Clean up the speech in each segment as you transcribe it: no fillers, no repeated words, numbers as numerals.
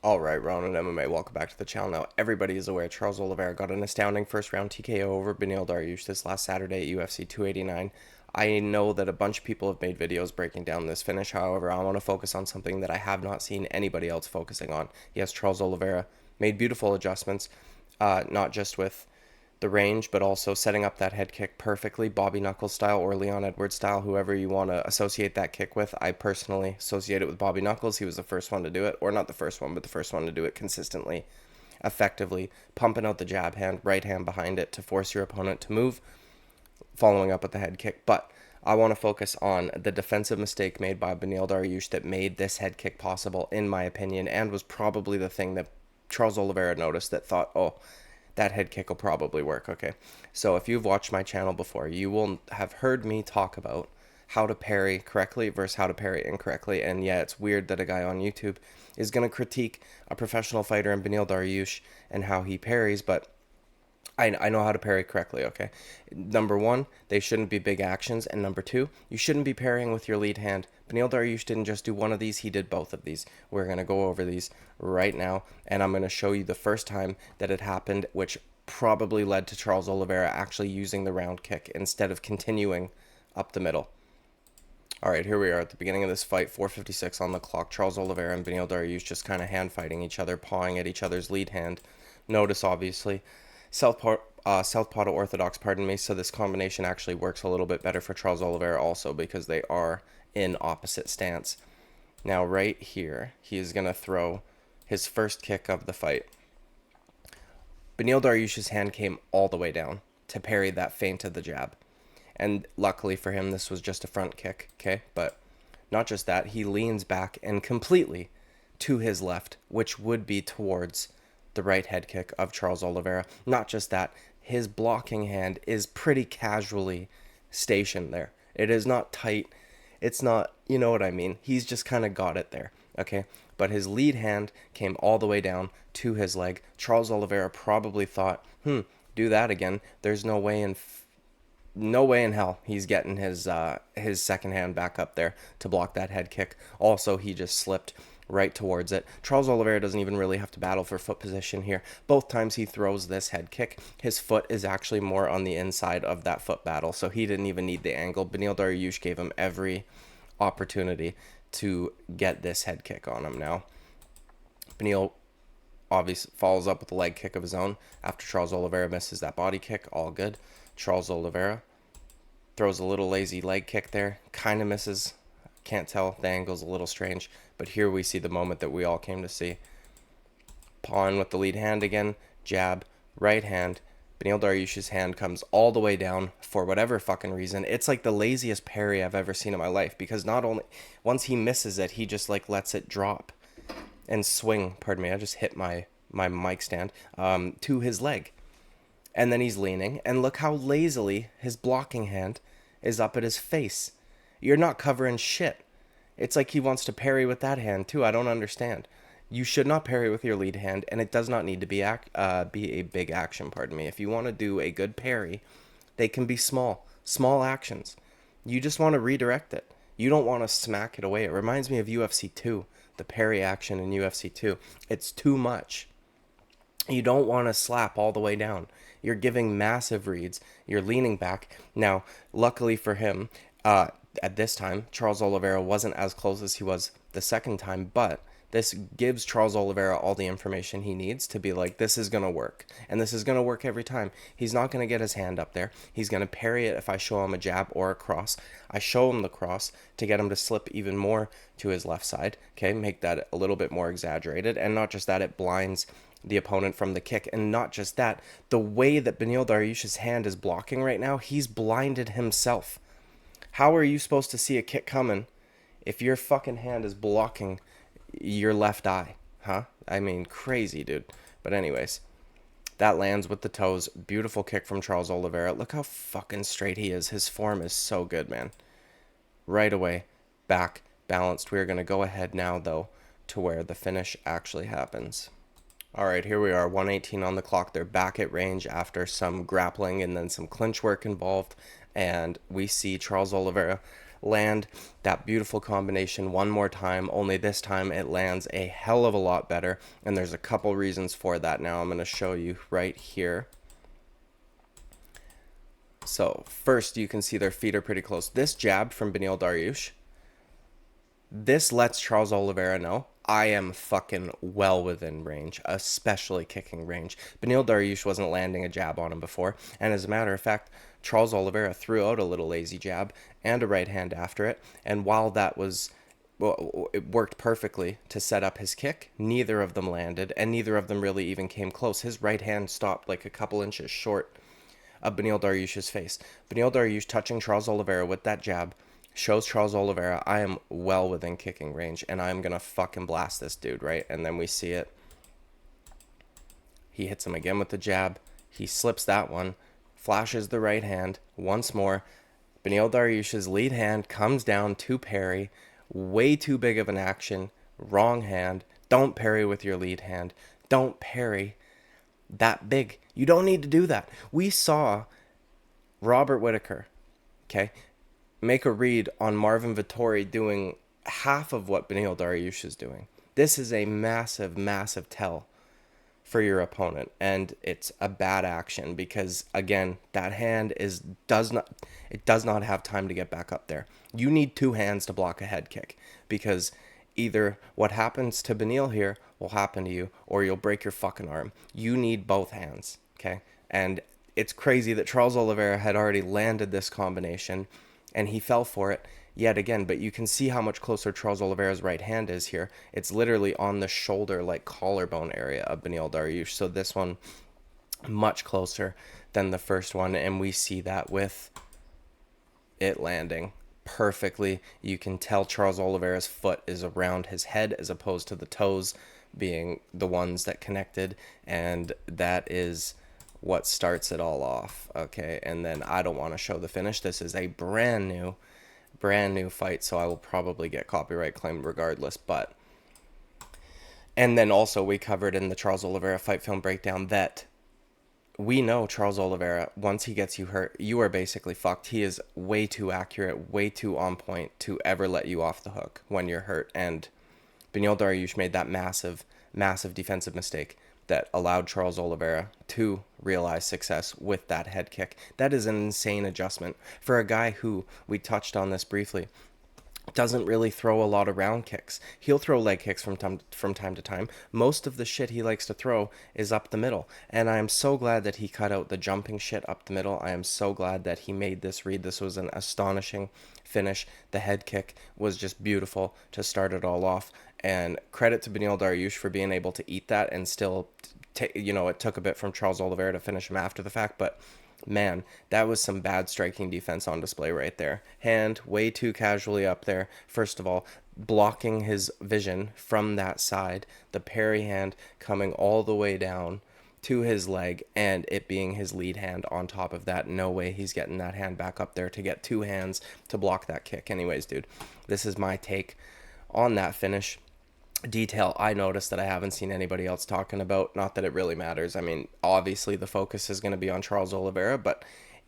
Alright, Ronan MMA, welcome back to the channel. Now, everybody is aware Charles Oliveira got an astounding first round TKO over Beneil Dariush this last Saturday at UFC 289. I know that a bunch of people have made videos breaking down this finish, however, I want to focus on something that I have not seen anybody else focusing on. Yes, Charles Oliveira made beautiful adjustments, not just with the range, but also setting up that head kick perfectly, Bobby Knuckles style or Leon Edwards style, whoever you want to associate that kick with. I personally associate it with Bobby Knuckles. He was the first one to do it, or not the first one, but the first one to do it consistently, effectively, pumping out the jab hand, right hand behind it to force your opponent to move, following up with the head kick. But I want to focus on the defensive mistake made by Beneil Dariush that made this head kick possible, in my opinion, and was probably the thing that Charles Oliveira noticed that thought, oh, that head kick will probably work. Okay, so if you've watched my channel before, you will have heard me talk about how to parry correctly versus how to parry incorrectly. And yeah, it's weird that a guy on YouTube is going to critique a professional fighter in Beneil Dariush and how he parries, but I know how to parry correctly, okay? Number one, they shouldn't be big actions. And number two, you shouldn't be parrying with your lead hand. Beneil Dariush didn't just do one of these, he did both of these. We're going to go over these right now, and I'm going to show you the first time that it happened, which probably led to Charles Oliveira actually using the round kick instead of continuing up the middle. All right, here we are at the beginning of this fight, 4:56 on the clock. Charles Oliveira and Beneil Dariush just kind of hand fighting each other, pawing at each other's lead hand. Notice, obviously, Southpaw to Orthodox, pardon me, so this combination actually works a little bit better for Charles Oliveira also because they are in opposite stance. Now, right here, he is going to throw his first kick of the fight. Beneil Dariush's hand came all the way down to parry that feint of the jab. And luckily for him, this was just a front kick, okay? But not just that, he leans back and completely to his left, which would be towards the right head kick of Charles Oliveira. Not just that, his blocking hand is pretty casually stationed there. It is not tight. It's not, you know what I mean. He's just kind of got it there, okay? But his lead hand came all the way down to his leg. Charles Oliveira probably thought, do that again. There's no way in hell he's getting his second hand back up there to block that head kick. Also, he just slipped right towards it. Charles Oliveira doesn't even really have to battle for foot position here. Both times he throws this head kick, his foot is actually more on the inside of that foot battle, so he didn't even need the angle. Beneil Dariush gave him every opportunity to get this head kick on him. Now, Beneil obviously follows up with a leg kick of his own after Charles Oliveira misses that body kick. All good. Charles Oliveira throws a little lazy leg kick there, kind of misses. Can't tell, the angle's a little strange, but here we see the moment that we all came to see. Pawn with the lead hand again, jab, right hand. Beneil Dariush's hand comes all the way down for whatever fucking reason. It's like the laziest parry I've ever seen in my life, because not only, once he misses it, he just like lets it drop and swing, pardon me, I just hit my mic stand, to his leg. And then he's leaning, and look how lazily his blocking hand is up at his face. You're not covering shit. It's like he wants to parry with that hand too. I don't understand. You should not parry with your lead hand, and it does not need to be a big action, pardon me. If you want to do a good parry, they can be small actions. You just want to redirect it. You don't want to smack it away. It reminds me of UFC 2, the parry action in UFC 2. It's too much. You don't want to slap all the way down. You're giving massive reads. You're leaning back. Now, luckily for him, at this time, Charles Oliveira wasn't as close as he was the second time, but this gives Charles Oliveira all the information he needs to be like, this is going to work. And this is going to work every time. He's not going to get his hand up there. He's going to parry it if I show him a jab or a cross. I show him the cross to get him to slip even more to his left side, okay? Make that a little bit more exaggerated. And not just that, it blinds the opponent from the kick. And not just that, the way that Beneil Dariush's hand is blocking right now, he's blinded himself. How are you supposed to see a kick coming if your fucking hand is blocking your left eye? Huh? I mean, crazy, dude. But anyways, that lands with the toes. Beautiful kick from Charles Oliveira. Look how fucking straight he is. His form is so good, man. Right away, back, balanced. We are going to go ahead now, though, to where the finish actually happens. All right, here we are, 118 on the clock. They're back at range after some grappling and then some clinch work involved. And we see Charles Oliveira land that beautiful combination one more time, only this time it lands a hell of a lot better. And there's a couple reasons for that now I'm going to show you right here. So first, you can see their feet are pretty close. This jab from Beneil Dariush, this lets Charles Oliveira know I am fucking well within range, especially kicking range. Beneil Dariush wasn't landing a jab on him before, and as a matter of fact, Charles Oliveira threw out a little lazy jab and a right hand after it, and while that was, well, it worked perfectly to set up his kick, neither of them landed, and neither of them really even came close. His right hand stopped like a couple inches short of Beneil Dariush's face. Beneil Dariush touching Charles Oliveira with that jab shows Charles Oliveira I am well within kicking range and I'm gonna fucking blast this dude, right? And then we see it. He hits him again with the jab. He slips that one, flashes the right hand once more. Beneil Dariush's lead hand comes down to parry. Way too big of an action. Wrong hand. Don't parry with your lead hand. Don't parry that big. You don't need to do that. We saw Robert Whittaker, okay, make a read on Marvin Vettori doing half of what Beneil Dariush is doing. This is a massive, massive tell for your opponent, and it's a bad action because again, that hand does not have time to get back up there. You need two hands to block a head kick because either what happens to Beneil here will happen to you or you'll break your fucking arm. You need both hands, okay? And it's crazy that Charles Oliveira had already landed this combination and he fell for it yet again, but you can see how much closer Charles Oliveira's right hand is here. It's literally on the shoulder, like collarbone area of Beneil Dariush. So this one much closer than the first one, and we see that with it landing perfectly. You can tell Charles Oliveira's foot is around his head as opposed to the toes being the ones that connected, and that is what starts it all off. Okay, and then I don't want to show the finish. This is a brand new fight, so I will probably get copyright claimed regardless. But and then also we covered in the Charles Oliveira fight film breakdown that we know Charles Oliveira, once he gets you hurt, you are basically fucked. He is way too accurate, way too on point to ever let you off the hook when you're hurt. And Beneil Dariush made that massive defensive mistake that allowed Charles Oliveira to realize success with that head kick. That is an insane adjustment for a guy who, we touched on this briefly, doesn't really throw a lot of round kicks. He'll throw leg kicks from time to time. Most of the shit he likes to throw is up the middle. And I am so glad that he cut out the jumping shit up the middle. I am so glad that he made this read. This was an astonishing finish. The head kick was just beautiful to start it all off. And credit to Beneil Dariush for being able to eat that and still, it took a bit from Charles Oliveira to finish him after the fact, but man, that was some bad striking defense on display right there. Hand way too casually up there. First of all, blocking his vision from that side. The parry hand coming all the way down to his leg and it being his lead hand on top of that. No way he's getting that hand back up there to get two hands to block that kick. Anyways, dude, this is my take on that finish. Detail I noticed that I haven't seen anybody else talking about. Not that it really matters. I mean, obviously the focus is going to be on Charles Oliveira, but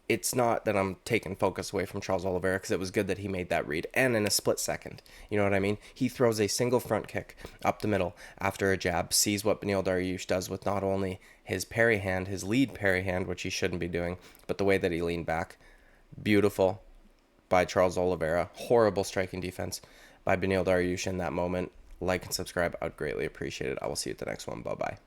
it's not that I'm taking focus away from Charles Oliveira because it was good that he made that read and in a split second. You know what I mean? He throws a single front kick up the middle after a jab, sees what Beneil Dariush does with not only his parry hand, his lead parry hand, which he shouldn't be doing, but the way that he leaned back. Beautiful by Charles Oliveira. Horrible striking defense by Beneil Dariush in that moment. Like and subscribe. I would greatly appreciate it. I will see you at the next one. Bye-bye.